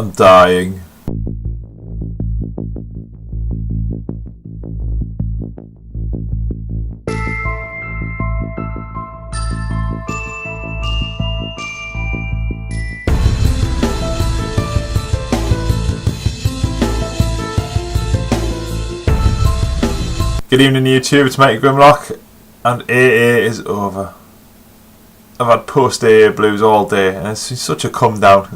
I'm dying. Good evening YouTube, it's Mighty Grimlock, and AA is over. I've had post AA blues all day and it's such a come down.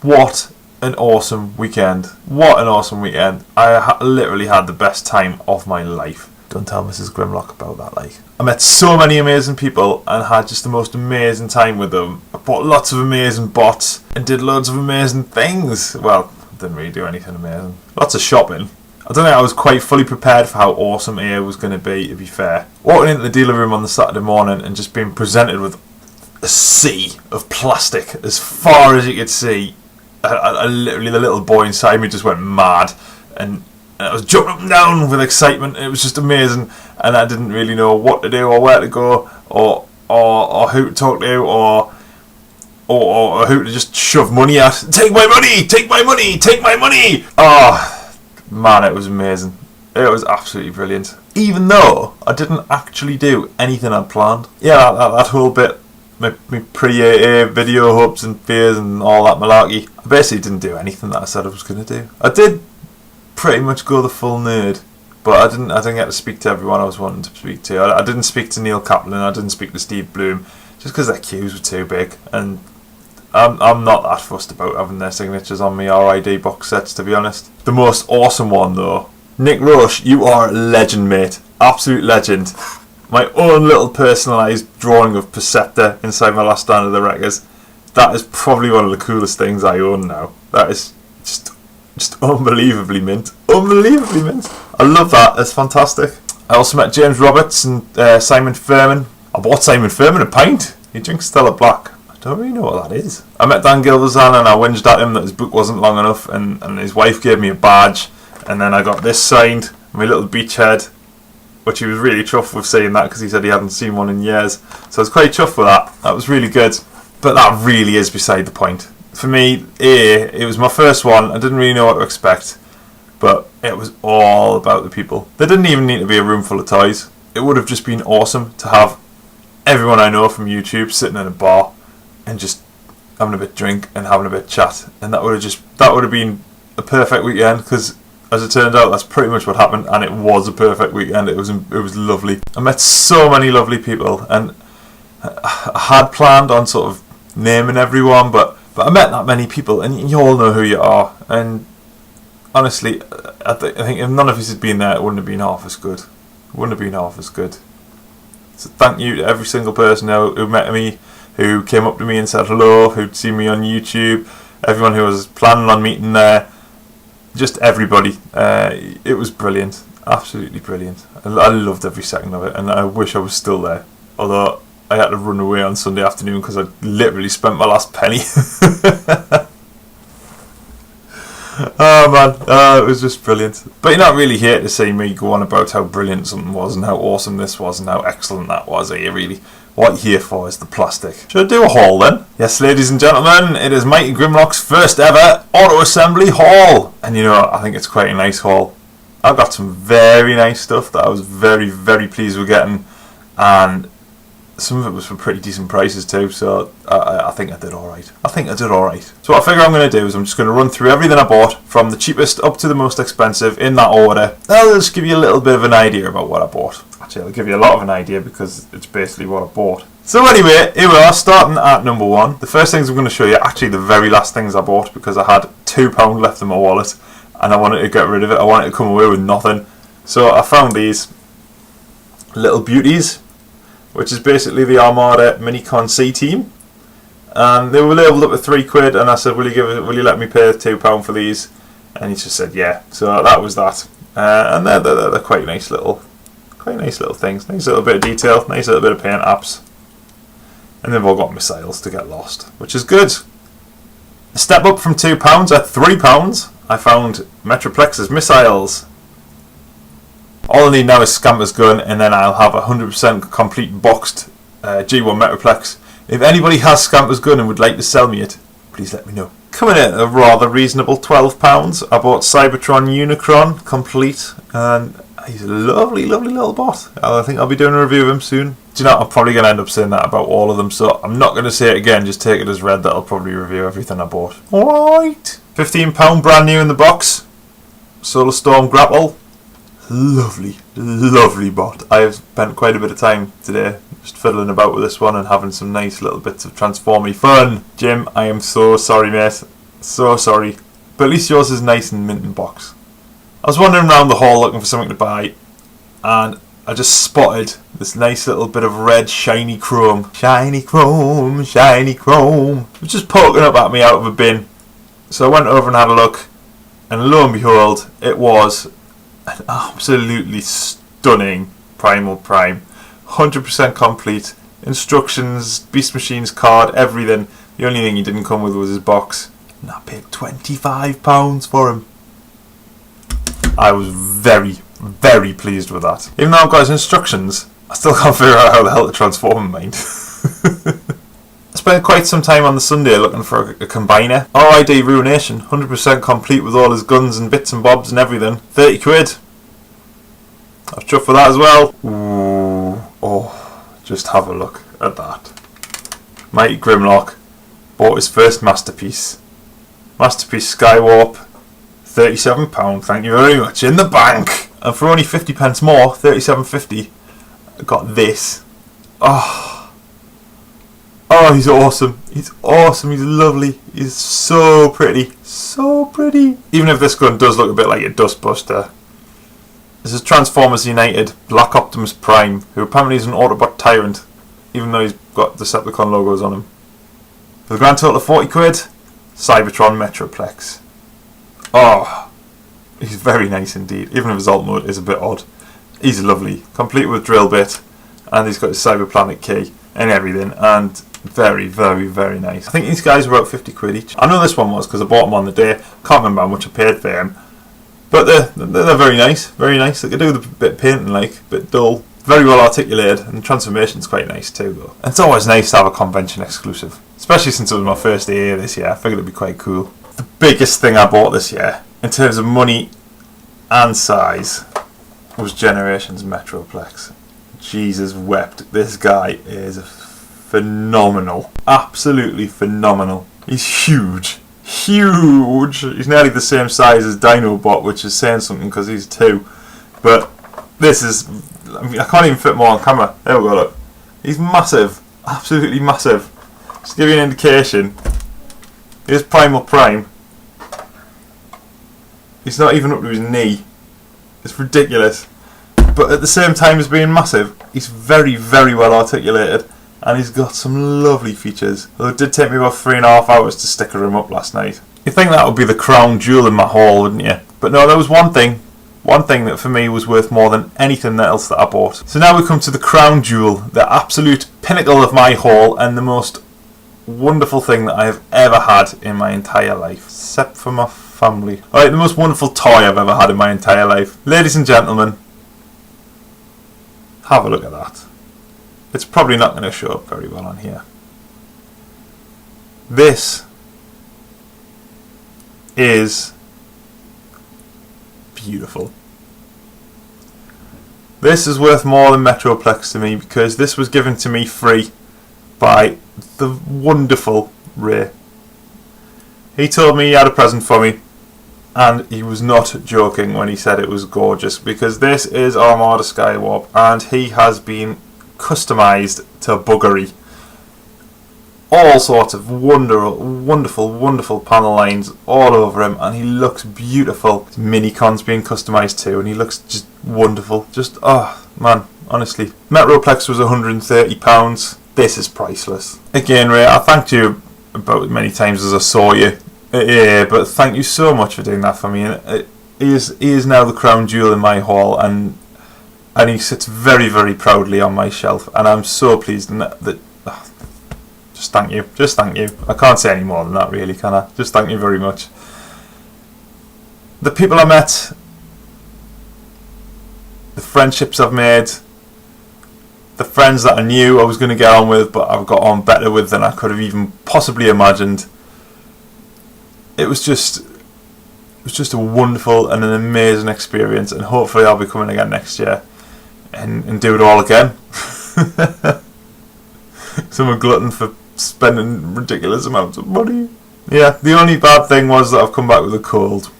What an awesome weekend. What an awesome weekend. I literally had the best time of my life. Don't tell Mrs. Grimlock about that, like. I met so many amazing people and had just the most amazing time with them. I bought lots of amazing bots and did loads of amazing things. Well, I didn't really do anything amazing. Lots of shopping. I don't think I was quite fully prepared for how awesome AA was going to be fair. Walking into the dealer room on the Saturday morning and just being presented with a sea of plastic as far as you could see. I literally, the little boy inside me just went mad. And I was jumping up and down with excitement. It was just amazing. And I didn't really know what to do or where to go or who to talk to or who to just shove money at. Take my money! Take my money! Take my money! Oh, man, it was amazing. It was absolutely brilliant. Even though I didn't actually do anything I'd planned. Yeah, that whole bit, my pre-AA video hopes and fears and all that malarkey. I basically didn't do anything that I said I was going to do. I did pretty much go the full nerd, but I didn't get to speak to everyone I was wanting to speak to. I didn't speak to Neil Kaplan, I didn't speak to Steve Bloom, just because their queues were too big. And I'm not that fussed about having their signatures on me RID box sets, to be honest. The most awesome one though, Nick Roche, you are a legend, mate. Absolute legend. My own little personalised drawing of Perceptor inside my last stand of the Wreckers. That is probably one of the coolest things I own now. That is just unbelievably mint. Unbelievably mint. I love that. It's fantastic. I also met James Roberts and Simon Furman. I bought Simon Furman a pint. He drinks Stella Black. I don't really know what that is. I met Dan Gilvezan and I whinged at him that his book wasn't long enough, and his wife gave me a badge, and then I got this signed, my little beachhead, which he was really chuffed with saying that because he said he hadn't seen one in years. So I was quite chuffed with that. That was really good. But that really is beside the point. For me, it was my first one. I didn't really know what to expect, but it was all about the people. There didn't even need to be a room full of toys. It would have just been awesome to have everyone I know from YouTube sitting in a bar and just having a bit of drink and having a bit of chat, and that would have been a perfect weekend, because as it turned out that's pretty much what happened, and it was a perfect weekend. It was lovely. I met so many lovely people, and I had planned on sort of naming everyone, but I met that many people, and you all know who you are, and honestly I think if none of us had been there, it wouldn't have been half as good. So thank you to every single person who met me, who came up to me and said hello, who'd seen me on YouTube, everyone who was planning on meeting there, just everybody. It was brilliant, absolutely brilliant. I loved every second of it, and I wish I was still there, although I had to run away on Sunday afternoon because I literally spent my last penny. Oh man, it was just brilliant. But you're not really here to see me go on about how brilliant something was and how awesome this was and how excellent that was, are you really? What you're here for is the plastic. Should I do a haul then? Yes, ladies and gentlemen, it is Mighty Grimlock's first ever auto assembly haul. And you know, I think it's quite a nice haul. I've got some very nice stuff that I was very, very pleased with getting, and some of it was for pretty decent prices too, so I think I did alright. So what I figure I'm going to do is I'm just going to run through everything I bought, from the cheapest up to the most expensive, in that order. I'll just give you a little bit of an idea about what I bought. Actually, I'll give you a lot of an idea because it's basically what I bought. So anyway, here we are, starting at number one. The first things I'm going to show you are actually the very last things I bought, because I had £2 left in my wallet and I wanted to get rid of it. I wanted to come away with nothing. So I found these little beauties, which is basically the Armada Minicon C team, and they were labelled up at £3, and I said, will you let me pay £2 for these? And he just said yeah. So that was that, and they're quite nice little things, nice little bit of detail, nice little bit of paint apps, and they've all got missiles to get lost, which is good. A step up from £2 at £3, I found Metroplex's missiles. All I need now is Scamper's gun, and then I'll have a 100% complete boxed G1 Metroplex. If anybody has Scamper's gun and would like to sell me it, please let me know. Coming in at a rather reasonable £12, I bought Cybertron Unicron complete, and he's a lovely, lovely little bot. I think I'll be doing a review of him soon. Do you know, I'm probably going to end up saying that about all of them, so I'm not going to say it again, just take it as read that I'll probably review everything I bought. Alright. £15 brand new in the box. Solar Storm Grapple. Lovely, lovely bot. I have spent quite a bit of time today just fiddling about with this one and having some nice little bits of transformy fun. Jim, I am so sorry, mate. So sorry. But at least yours is nice and mint in box. I was wandering around the hall looking for something to buy, and I just spotted this nice little bit of red shiny chrome. Shiny chrome, shiny chrome. It was just poking up at me out of a bin. So I went over and had a look, and lo and behold, it was an absolutely stunning Primal Prime. 100% complete. Instructions, Beast Machines card, everything. The only thing he didn't come with was his box. And I paid £25 for him. I was very, very pleased with that. Even though I've got his instructions, I still can't figure out how the hell to transform him, mind. I spent quite some time on the Sunday looking for a combiner. RID Ruination, 100% complete with all his guns and bits and bobs and everything. 30 quid. I was chuffed for that as well. Ooh, oh, just have a look at that. Mighty Grimlock bought his first masterpiece. Masterpiece Skywarp. £37, thank you very much, in the bank. And for only 50 pence more, £37.50, I got this. Oh, he's awesome. He's awesome. He's lovely. He's so pretty. So pretty. Even if this gun does look a bit like a dustbuster. This is Transformers United Black Optimus Prime, who apparently is an Autobot tyrant, even though he's got Decepticon logos on him. For the grand total of 40 quid, Cybertron Metroplex. Oh, he's very nice indeed, even if his alt mode is a bit odd. He's lovely, complete with drill bit, and he's got his Cyberplanet key and everything, and very, very, very nice. I think these guys were about 50 quid each. I know this one was because I bought them on the day. Can't remember how much I paid for them, but they're very nice, very nice. They can do the bit of painting, like a bit dull, very well articulated, and the transformation's quite nice too though. And it's always nice to have a convention exclusive, especially since it was my first AA this year. I figured it'd be quite cool. The biggest thing I bought this year, in terms of money and size, was Generations Metroplex. Jesus wept. This guy is phenomenal. Absolutely phenomenal. He's huge. Huge. He's nearly the same size as Dinobot, which is saying something because he's 2. But this is... I mean, I can't even fit more on camera. There we go, look. He's massive. Absolutely massive. Just to give you an indication, here's Primal Prime. He's not even up to his knee. It's ridiculous. But at the same time as being massive, he's very, very well articulated, and he's got some lovely features. Although it did take me about 3.5 hours to sticker him up last night. You'd think that would be the crown jewel in my haul, wouldn't you? But no, there was one thing that for me was worth more than anything else that I bought. So now we come to the crown jewel, the absolute pinnacle of my haul, and the most wonderful thing that I have ever had in my entire life, except for my family. Alright, the most wonderful toy I've ever had in my entire life. Ladies and gentlemen, have a look at that. It's probably not going to show up very well on here. This is beautiful. This is worth more than Metroplex to me because this was given to me free by the wonderful Ray. He told me he had a present for me, and he was not joking when he said it was gorgeous, because this is Armada Skywarp and he has been customised to buggery. All sorts of wonderful panel lines all over him, and he looks beautiful. His Minicon's being customised too, and he looks just wonderful. Just, oh man, honestly. Metroplex was £130. This is priceless. Again, Ray, I thanked you about as many times as I saw you. Yeah, but thank you so much for doing that for me. And he is now the crown jewel in my haul, and he sits very, very proudly on my shelf, and I'm so pleased. And just thank you. Just thank you. I can't say any more than that, really, can I? Just thank you very much. The people I met, the friendships I've made, the friends that I knew I was going to get on with, but I've got on better with than I could have even possibly imagined. it was just a wonderful and an amazing experience, and hopefully I'll be coming again next year and do it all again. So I'm a glutton for spending ridiculous amounts of money. Yeah, the only bad thing was that I've come back with a cold.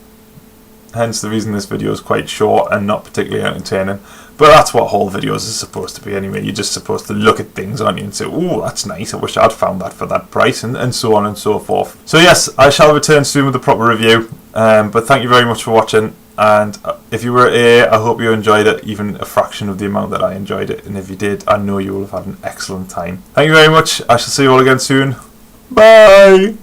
Hence the reason this video is quite short and not particularly entertaining. But that's what whole videos are supposed to be anyway. You're just supposed to look at things, aren't you, and say, oh, that's nice, I wish I'd found that for that price, and so on and so forth. So yes, I shall return soon with a proper review. But thank you very much for watching. And if you were here, I hope you enjoyed it, even a fraction of the amount that I enjoyed it. And if you did, I know you will have had an excellent time. Thank you very much. I shall see you all again soon. Bye!